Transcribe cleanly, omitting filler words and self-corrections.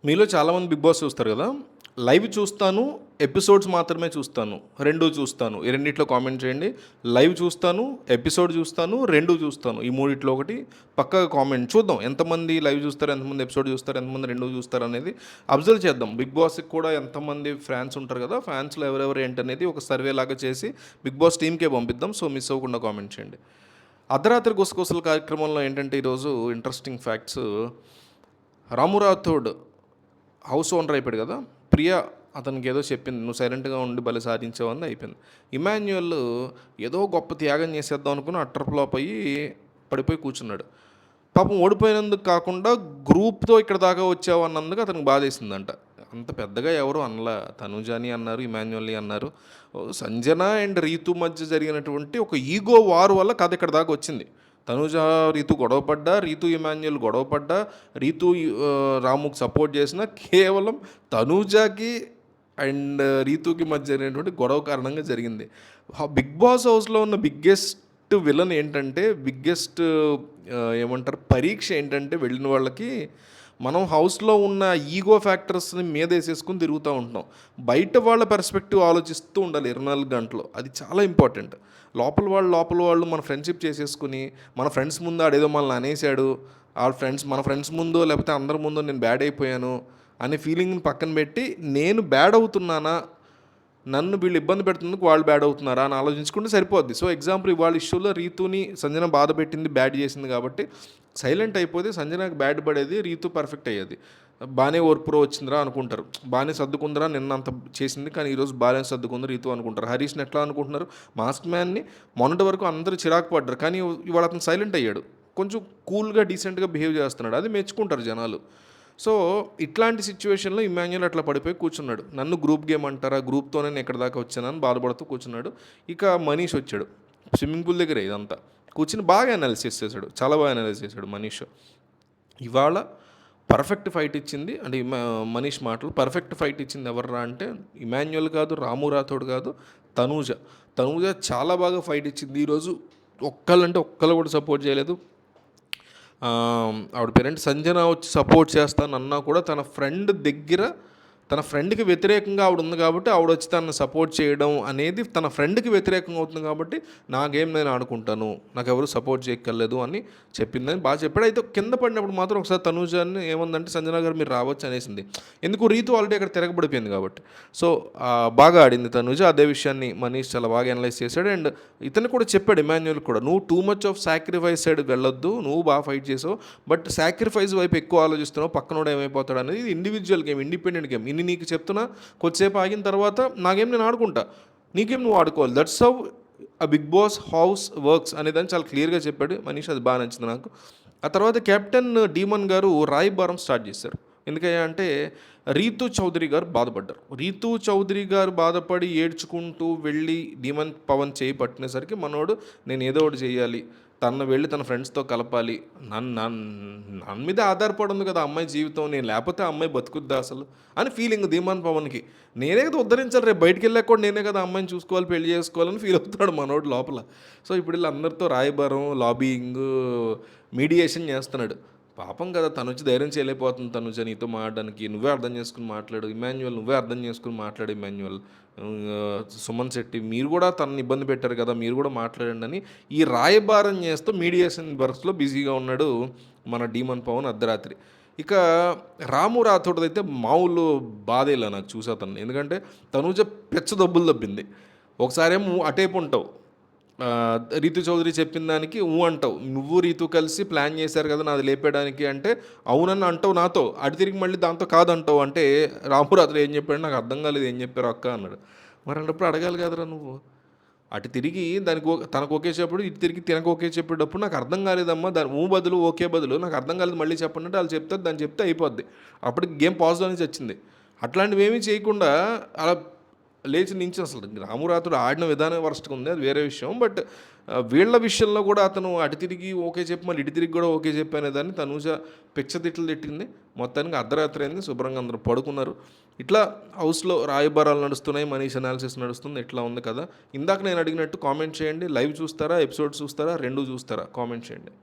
మీలో చాలామంది big boss చూస్తారు కదా! లైవ్ చూస్తాను, ఎపిసోడ్స్ మాత్రమే చూస్తాను. 2 చూస్తాను. ఈ రెండిట్లో కామెంట్ చేయండి. లైవ్ చూస్తాను, ఎపిసోడ్ చూస్తాను, 2 చూస్తాను. ఈ మూడిట్లో ఒకటి పక్కాగా కామెంట్ చూద్దాం. ఎంతమంది లైవ్ చూస్తారు, ఎంతమంది ఎపిసోడ్ చూస్తారు, ఎంతమంది 2 చూస్తారు అనేది అబ్జర్వ్ చేద్దాం. బిగ్ బాస్‌కి కూడా ఎంతమంది ఫ్యాన్స్ ఉంటారు కదా! ఫ్యాన్స్‌లో ఎవరెవరు ఏంటనేది ఒక సర్వే లాగా చేసి బిగ్ బాస్ టీమ్‌కే పంపిద్దాం. సో, మిస్ అవ్వకుండా కామెంట్ చేయండి. అర్ధరాత్రి గుసగుసల కార్యక్రమంలో ఏంటంటే ఈరోజు ఇంట్రెస్టింగ్ ఫ్యాక్ట్స్. రాము రాథోడ్ హౌస్ ఓనర్ అయిపోయాడు కదా! ప్రియా అతనికి ఏదో చెప్పింది, నువ్వు సైలెంట్గా ఉండి భలే సాధించావని అయిపోయింది. ఇమాన్యుయల్ ఏదో గొప్ప త్యాగం చేసేద్దాం అనుకుని అట్టర్ ఫ్లాప్ అయ్యి పడిపోయి కూర్చున్నాడు. పాపం ఓడిపోయినందుకు కాకుండా గ్రూప్తో ఇక్కడ దాకా వచ్చావు అన్నందుకు అతనికి బాధేసిందంట. అంత పెద్దగా ఎవరు అనలా. తనుజాని అన్నారు, ఇమాన్యుయల్ని అన్నారు. సంజన అండ్ రీతు మధ్య జరిగినటువంటి ఒక ఈగో వార్ వల్ల కథ ఇక్కడ దాకా వచ్చింది. తనుజ రీతు గొడవపడ్డా, రీతు ఇమాన్యుయల్ గొడవపడ్డా, రీతు రాముకి సపోర్ట్ చేసిన కేవలం తనుజకి అండ్ రీతుకి మధ్య జరిగినటువంటి గొడవ కారణంగా జరిగింది. బిగ్ బాస్ హౌస్లో ఉన్న బిగ్గెస్ట్ విలన్ ఏంటంటే, బిగ్గెస్ట్ ఏమంటారు పరీక్ష ఏంటంటే, వెళ్ళిన వాళ్ళకి మనం హౌస్లో ఉన్న ఈగో ఫ్యాక్టర్స్ని మీద వేసేసుకుని తిరుగుతూ ఉంటాం. బయట వాళ్ళ పర్స్పెక్టివ్ ఆలోచిస్తూ ఉండాలి 24 గంటలు. అది చాలా ఇంపార్టెంట్. లోపల వాళ్ళు మన ఫ్రెండ్షిప్ చేసేసుకుని, మన ఫ్రెండ్స్ ముందు ఆడేదో మనల్ని అనేసాడు, మన ఫ్రెండ్స్ ముందో లేకపోతే అందరి ముందో నేను బ్యాడ్ అయిపోయాను అనే ఫీలింగ్ని పక్కన పెట్టి, నేను బ్యాడ్ అవుతున్నానా, నన్ను వీళ్ళు ఇబ్బంది పెడుతున్నందుకు వాళ్ళు బ్యాడ్ అవుతున్నారా అని ఆలోచించుకుంటే సరిపోద్ది. సో ఎగ్జాంపుల్ ఇవాళ ఇష్యూలో రీతుని సంజన బాధ పెట్టింది, బ్యాడ్ చేసింది కాబట్టి సైలెంట్ అయిపోతే సంజనకు బ్యాడ్ పడేది, రీతు పర్ఫెక్ట్ అయ్యేది. బాగానే ఓర్పురో వచ్చిందిరా అనుకుంటారు, బాగానే సర్దుకుందరా నిన్న అంత చేసింది కానీ ఈరోజు బాగానే సర్దుకుంది రీతు అనుకుంటారు. హరీష్ని ఎట్లా అనుకుంటున్నారు, మాస్క్ మ్యాన్ని మొన్నటి వరకు అందరూ చిరాకు పడ్డారు కానీ ఇవాళ అతను సైలెంట్ అయ్యాడు, కొంచెం కూల్గా డీసెంట్గా బిహేవ్ చేస్తున్నాడు, అది మెచ్చుకుంటారు జనాలు. సో ఇట్లాంటి సిచ్యువేషన్లో ఇమాన్యుయల్ అట్లా పడిపోయి కూర్చున్నాడు. నన్ను గ్రూప్ గేమ్ అంటారా, గ్రూప్తోనే నేను ఎక్కడి దాకా వచ్చానని బాధపడుతూ కూర్చున్నాడు. ఇక మనీష్ వచ్చాడు, స్విమ్మింగ్ పూల్ దగ్గర ఇదంతా కూర్చుని బాగా అనాలిసిస్ చేశాడు, చాలా బాగా అనాలిసిస్ చేశాడు మనీష్. ఇవాళ పర్ఫెక్ట్ ఫైట్ ఇచ్చింది అంటే మనీష్ మాటలు పర్ఫెక్ట్ ఫైట్ ఇచ్చింది ఎవర్రా అంటే ఇమాన్యుయల్ కాదు, రాము రాథోడ్ కాదు, తనూజ చాలా బాగా ఫైట్ ఇచ్చింది ఈరోజు. ఒక్కళ్ళు కూడా సపోర్ట్ చేయలేదు. ఆవిడ పేరెంట్ సంజన వచ్చి సపోర్ట్ చేస్తానన్నా కూడా తన ఫ్రెండ్కి వ్యతిరేకంగా ఆవిడ ఉంది కాబట్టి ఆవిడ వచ్చి తనను సపోర్ట్ చేయడం అనేది తన ఫ్రెండ్కి వ్యతిరేకంగా అవుతుంది కాబట్టి నా గేమ్ నేను ఆడుకుంటాను, నాకు ఎవరు సపోర్ట్ చేయక్కర్లేదు అని చెప్పిందని బాగా చెప్పాడు. అయితే కింద పడినప్పుడు మాత్రం ఒకసారి తనూజాన్ని ఏముందంటే సంజన గారు మీరు రావచ్చు అనేసింది. ఎందుకు రీతు ఆల్రెడీ అక్కడ తిరగబడిపోయింది కాబట్టి. సో బాగా ఆడింది తనూజ. అదే విషయాన్ని మనీష్ చాలా బాగా అనలైజ్ చేశాడు. అండ్ ఇతను కూడా చెప్పాడు ఇమాన్యుయల్ కూడా, నువ్వు too much of sacrifice side వెళ్ళొద్దు, నువ్వు బాగా ఫైట్ చేసావు బట్ సాక్రిఫైస్ వైపు ఎక్కువ ఆలోచిస్తున్నావు, పక్కనోడు ఏమైపోతాడు అనేది ఇండివిజువల్ గేమ్, ఇండిపెండెంట్ గేమ్. నీకు చెప్తున్నా, కొద్దిసేపు ఆగిన తర్వాత నా గేమ్ నేను ఆడుకుంటా, నీ గేమ్ నువ్వు ఆడుకోవాలి. దట్స్ హౌ ఆ బిగ్ బాస్ హౌస్ వర్క్స్ అనేదాన్ని చాలా క్లియర్గా చెప్పాడు మనీష్. అది బాగా నచ్చింది నాకు. ఆ తర్వాత కెప్టెన్ డీమన్ గారు రాయబారం స్టార్ట్ చేశారు. ఎందుకయ్యా అంటే రీతు చౌదరి గారు బాధపడ్డారు. రీతు చౌదరి గారు బాధపడి ఏడ్చుకుంటూ వెళ్ళి డీమన్ పవన్ చేయి పట్టినసరికి మనోడు నేను ఏదో ఒకటి చేయాలి, తను వెళ్ళి తన ఫ్రెండ్స్తో కలపాలి, నన్ను మీద ఆధారపడి ఉంది కదా అమ్మాయి జీవితం, నేను లేకపోతే అమ్మాయి బతుకుద్దా అసలు అని ఫీలింగ్ ధీమాన్ పవన్కి. నేనే కదా ఉద్ధరించాలి, రేపు బయటికి వెళ్ళాక కూడా నేనే కదా అమ్మాయిని చూసుకోవాలి, పెళ్లి చేసుకోవాలని ఫీల్ అవుతాడు మనోడు లోపల. సో ఇప్పుడు వీళ్ళు అందరితో రాయబారం, లాబింగ్, మీడియేషన్ చేస్తున్నాడు. పాపం కదా తను వచ్చి ధైర్యం చేయలేకపోతుంది. తనుజ నీతో మాట్లాడడానికి, నువ్వే అర్థం చేసుకుని మాట్లాడు ఇమాన్యుయల్, నువ్వే అర్థం చేసుకుని మాట్లాడు ఇమాన్యుయల్, సుమన్ శెట్టి మీరు కూడా తనని ఇబ్బంది పెట్టారు కదా, మీరు కూడా మాట్లాడండి అని ఈ రాయబారం చేస్తూ మీడియేషన్ వర్క్స్లో బిజీగా ఉన్నాడు మన డీమన్ పవన్ అర్ధరాత్రి. ఇక రాము రాథోడ్ అయితే మామూలు బాధేలా నాకు చూసా తను. ఎందుకంటే తనుజ పెచ్చ దబ్బులు దబ్బింది. ఒకసారేమో అటేపు ఉంటావు, రీతు చౌదరి చెప్పిన దానికి అంటావు, నువ్వు రీతు కలిసి ప్లాన్ చేశారు కదా నాది లేపేయడానికి అంటే అవునని అంటావు నాతో, అటు తిరిగి మళ్ళీ దాంతో కాదంటావు. అంటే రామురాత్రి ఏం చెప్పాడు నాకు అర్థం కాలేదు, ఏం చెప్పారు అక్క అన్నాడు. మరి అన్నప్పుడు అడగాలి కదరా నువ్వు. అటు తిరిగి తనకు ఓకే చెప్పాడు, ఇటు తిరిగి తినకు ఓకే చెప్పేటప్పుడు నాకు అర్థం కాలేదమ్మా, దాని బదులు ఓకే బదులు నాకు అర్థం కాలేదు మళ్ళీ చెప్పండి అంటే వాళ్ళు చెప్తారు, దాన్ని చెప్తే అయిపోద్ది. అప్పటికి గేమ్ పాజిటివ్ అనేది వచ్చింది. అట్లాంటివి ఏమీ చేయకుండా అలా లేచి నుంచి అసలు రాము రాథోడ్ ఆడిన విధానం వరస్ట్గా ఉంది, అది వేరే విషయం. బట్ వీళ్ళ విషయంలో కూడా అతను అటు తిరిగి ఓకే చెప్పి మళ్ళీ ఇటు తిరిగి కూడా ఓకే చెప్పి దాన్ని తనూజ తిట్లు తిట్టింది. మొత్తానికి అర్ధరాత్రి అయింది, శుభ్రంగా అందరూ పడుకున్నారు. ఇట్లా హౌస్లో రాయబారాలు నడుస్తున్నాయి, మనీష్ అనాలిసిస్ నడుస్తుంది. ఇట్లా ఉంది కదా. ఇందాక నేను అడిగినట్టు కామెంట్ చేయండి, లైవ్ చూస్తారా, ఎపిసోడ్ చూస్తారా, 2 చూస్తారా, కామెంట్ చేయండి.